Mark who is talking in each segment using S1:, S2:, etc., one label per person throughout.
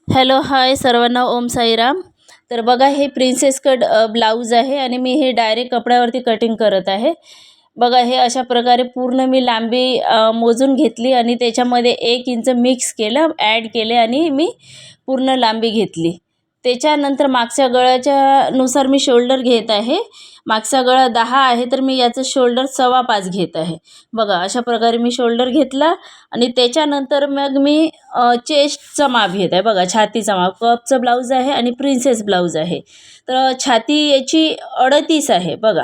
S1: Hello hi सर्वांना, ओम साईराम. तर बघा, हे प्रिन्सेस कट ब्लाऊज आहे आणि मी हे डायरेक्ट कपड्यावरती कटिंग करत आहे. बघा, हे अशा प्रकारे पूर्ण मी लांबी मोजून घेतली आणि त्याच्यामध्ये 1 इंच मिक्स केलं, ॲड केले आणि मी पूर्ण लांबी घेतली. त्याच्यानंतर मागच्या गळ्याच्या नुसार मी शोल्डर घेत आहे. मागचा गळा 10 आहे, तर मी याचं शोल्डर 5.25 घेत आहे. बघा, अशा प्रकारे मी शोल्डर घेतला आणि त्याच्यानंतर मग मी चेस्टचा माप घेत आहे. बघा, छातीचा माप. कपचं ब्लाऊज आहे आणि प्रिन्सेस ब्लाऊज आहे. तर छाती याची 38 आहे. बघा,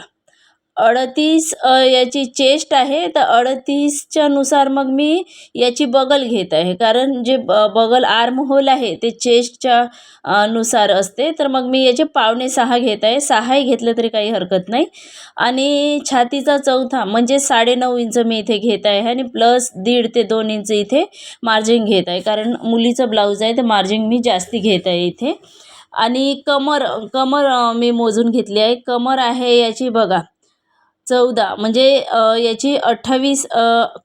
S1: 38 याची चेस्ट आहे. तर 38च्या नुसार मग मी याची बगल घेत आहे, कारण जे बगल आर्म होल आहे ते चेस्टच्या नुसार असते. तर मग मी याचे 5.25 घेत आहे. 6ही घेतलं तरी काही हरकत नाही. आणि छातीचा चौथा म्हणजे 9.5 इंच मी इथे घेत आहे आणि प्लस 1.5 ते 2 इंच इथे मार्जिन घेत आहे, कारण मुलीचं ब्लाऊज आहे तर मार्जिन मी जास्ती घेत आहे इथे. आणि कमर कमर मी मोजून घेतली आहे. कमर आहे याची बघा 14, म्हणजे याची 28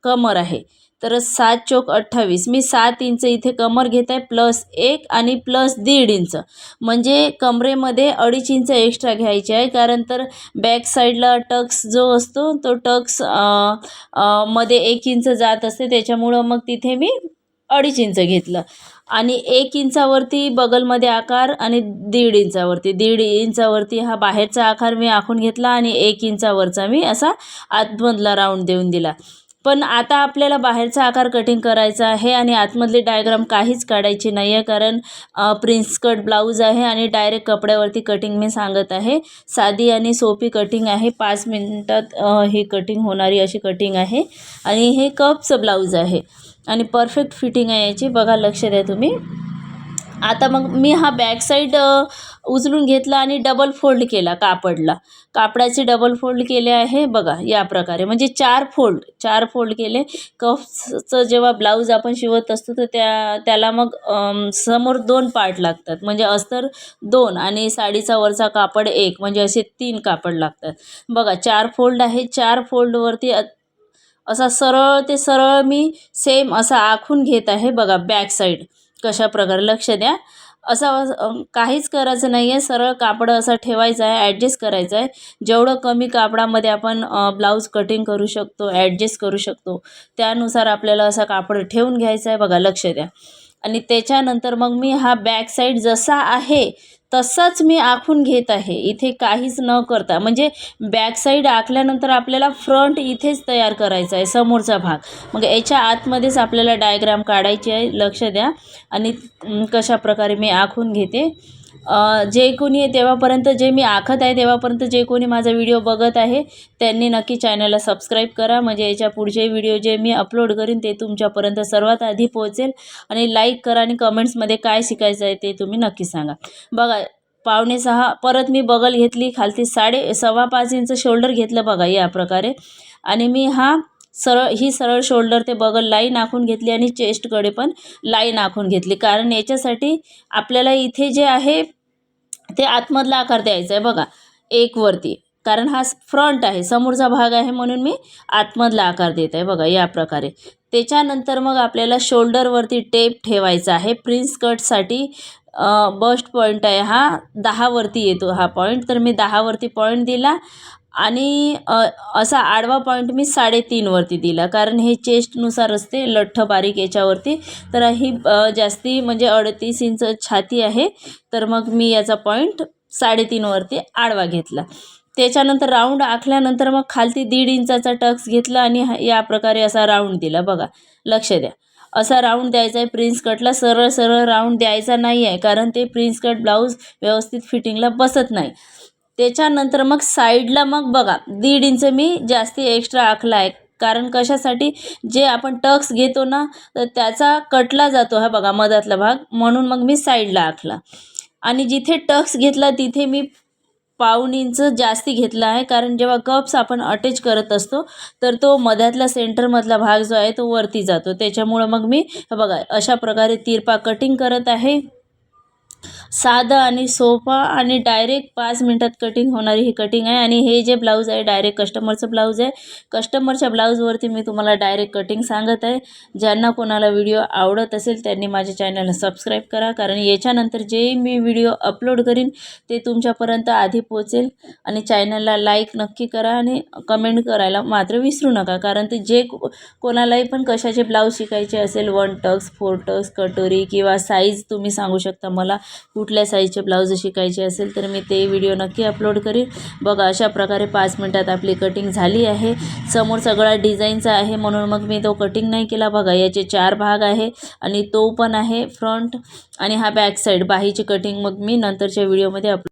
S1: कमर आहे. तर 7 चोक 28, मी 7 इंच इथे कमर घेत आहे, प्लस 1 आणि प्लस 1.5 इंच, म्हणजे कमरेमध्ये 2.5 इंच एक्स्ट्रा घ्यायचे आहे. कारण तर बॅक साईडला टक्स जो असतो तो टक्स मध्ये 1 इंच जात असते, त्याच्यामुळं मग तिथे मी 2.5 इंच घेतलं. आणि 1 इंचावरती बगलमध्ये आकार आणि 1.5 इंचावरती 1.5 इंचावरती हा बाहेरचा आकार मी आखून घेतला आणि 1 इंचावरचा मी असा आतमधला राऊंड देऊन दिला. पण आता आपल्याला बाहेरचा आकार कटिंग करायचा आहे आणि आतमधली डायग्राम काहीच काढायची नाही आहे, कारण प्रिन्स कट ब्लाऊज आहे आणि डायरेक्ट कपड्यावरती कटिंग मी सांगत आहे. साधी आणि सोपी कटिंग आहे. 5 मिनिटात ही कटिंग होणारी अशी कटिंग आहे. आणि हे कपचं ब्लाऊज आहे आणि परफेक्ट फिटिंग आहे याची. बघा, लक्ष द्या तुम्ही. आता मग मी हा बॅक साईड उचलून घेतला आणि डबल फोल्ड केला. कापडाचे डबल फोल्ड केले आहे. बघा, या प्रकारे, म्हणजे 4 फोल्ड केले. कपचं जेव्हा ब्लाऊज आपण शिवत असतो तर त्याला मग समोर 2 पार्ट लागतात, म्हणजे अस्तर 2 आणि साडीचा वरचा कापड 1, म्हणजे असे 3 कापड लागतात. बघा, 4 फोल्ड आहे. 4 फोल्डवरती असा सरळ ते सरळ मी सेम असा आखून घेत आहे. बघा, बॅक साईड कशा प्रकारे, लक्ष द्या. काहीच करायचं नाही आहे. सरळ कापड असा ठेवायचा आहे, ॲडजस्ट करायचं आहे. जेवढं कमी कापडामध्ये आपण ब्लाऊज कटिंग करू शकतो, ॲडजस्ट करू शकतो, त्यानुसार आपल्याला असा कापड ठेवून घ्यायचा आहे. बघा, लक्ष द्या. आणि त्याच्यानंतर मग मी हा बॅक साईड जसा आहे तसाच मी आखून घेत आहे, इथे काहीच न करता. म्हणजे बॅक साईड आखल्यानंतर आपल्याला फ्रंट इथेच तयार करायचा आहे, समोरचा भाग. मग याच्या आतमध्येच आपल्याला डायग्राम काढायची आहे. लक्ष द्या. आणि कशा प्रकारे मी आखून घेते. जे कोणी तेव्हापर्यंत, जे मी आखत आहे तेव्हापर्यंत जे कोणी माझा व्हिडिओ बघत आहे त्यांनी नक्की चॅनलला सबस्क्राईब करा, म्हणजे याच्या पुढचे व्हिडिओ जे मी अपलोड करीन ते तुमच्यापर्यंत सर्वात आधी पोहोचेल. आणि लाईक करा आणि कमेंट्समध्ये काय शिकायचं आहे ते तुम्ही नक्की सांगा. बघा, 5.25 परत मी बगल घेतली, खालती 5.25 इंच शोल्डर घेतलं. बघा, या प्रकारे. आणि मी सरळ शोल्डर ते बगल लाईन आखून घेतली आणि चेस्टकडे पण लाईन आखून घेतली, कारण याच्यासाठी आपल्याला इथे जे आहे ते आतमधला आकार द्यायचा आहे. बघा, 1 वरती, कारण हा फ्रंट आहे, समोरचा भाग आहे, म्हणून मी आतमधला आकार देत आहे. बघा, या प्रकारे. त्याच्यानंतर मग आपल्याला शोल्डरवरती टेप ठेवायचा आहे. प्रिन्स कटसाठी बस्ट पॉईंट आहे हा 10 वरती येतो हा पॉईंट, तर मी 10 वरती पॉईंट दिला. आणि असा आडवा पॉईंट मी 3.5 वरती दिला, कारण हे चेस्टनुसार असते, लठ्ठ बारीक याच्यावरती. तर ही जास्ती, म्हणजे 38 इंच छाती आहे, तर मग मी याचा पॉईंट 3.5 वरती आडवा घेतला. त्याच्यानंतर राऊंड आखल्यानंतर मग खालती 1.5 इंचाचा टक्स घेतला आणि या प्रकारे असा राऊंड दिला. बघा, लक्ष द्या. असा राऊंड द्यायचा आहे. प्रिन्स कटला सरळ सरळ राऊंड द्यायचा नाही आहे, कारण ते प्रिन्स कट ब्लाऊज व्यवस्थित फिटिंगला बसत नाही. त्याच्यानंतर मग साईडला मग बघा 1.5 इंच मी जास्ती एक्स्ट्रा आखला आहे, कारण कशासाठी, जे आपण टक्स घेतो ना तर त्याचा कटला जातो हा बघा मधातला भाग, म्हणून मग मी साईडला आखला. आणि जिथे टक्स घेतला तिथे मी 1.5 इंच जास्ती घेतला आहे, कारण जेव्हा कप्स आपण अटॅच करत असतो तर तो मधातला सेंटरमधला भाग जो आहे तो वरती जातो, त्याच्यामुळं मग मी बघा अशा प्रकारे तिरपा कटिंग करत आहे. साधं आणि सोपा आणि डायरेक्ट 5 मिनिटात कटिंग होणारी ही कटिंग आहे. आणि हे जे ब्लाऊज आहे डायरेक्ट कस्टमरचं ब्लाऊज आहे. कस्टमरच्या ब्लाऊजवरती मी तुम्हाला डायरेक्ट कटिंग सांगत आहे. ज्यांना कोणाला व्हिडिओ आवडत असेल त्यांनी माझ्या चॅनलला सबस्क्राईब करा, कारण याच्यानंतर जे मी व्हिडिओ अपलोड करीन ते तुमच्यापर्यंत आधी पोहोचेल. आणि चॅनलला लाईक नक्की करा आणि कमेंट करायला मात्र विसरू नका, कारण ते जे कोणालाही पण कशाचे ब्लाऊज शिकायचे असेल 1 टक्स 4 टक्स कटोरी किंवा साईज तुम्ही सांगू शकता मला कुठल्या साईजचे ब्लाऊज शिकायचे असेल तर मी ते व्हिडिओ नक्की अपलोड करीन. बघा अशा प्रकारे 5 मिनिटात आपली कटिंग झाली आहे. समोर सगळा डिझाईनचा आहे म्हणून मग मी तो कटिंग नाही केला. बघा याचे 4 भाग आहे आणि तो पण आहे फ्रंट आणि हा बॅक साईड बाहीची कटिंग मग मी नंतरच्या व्हिडिओमध्ये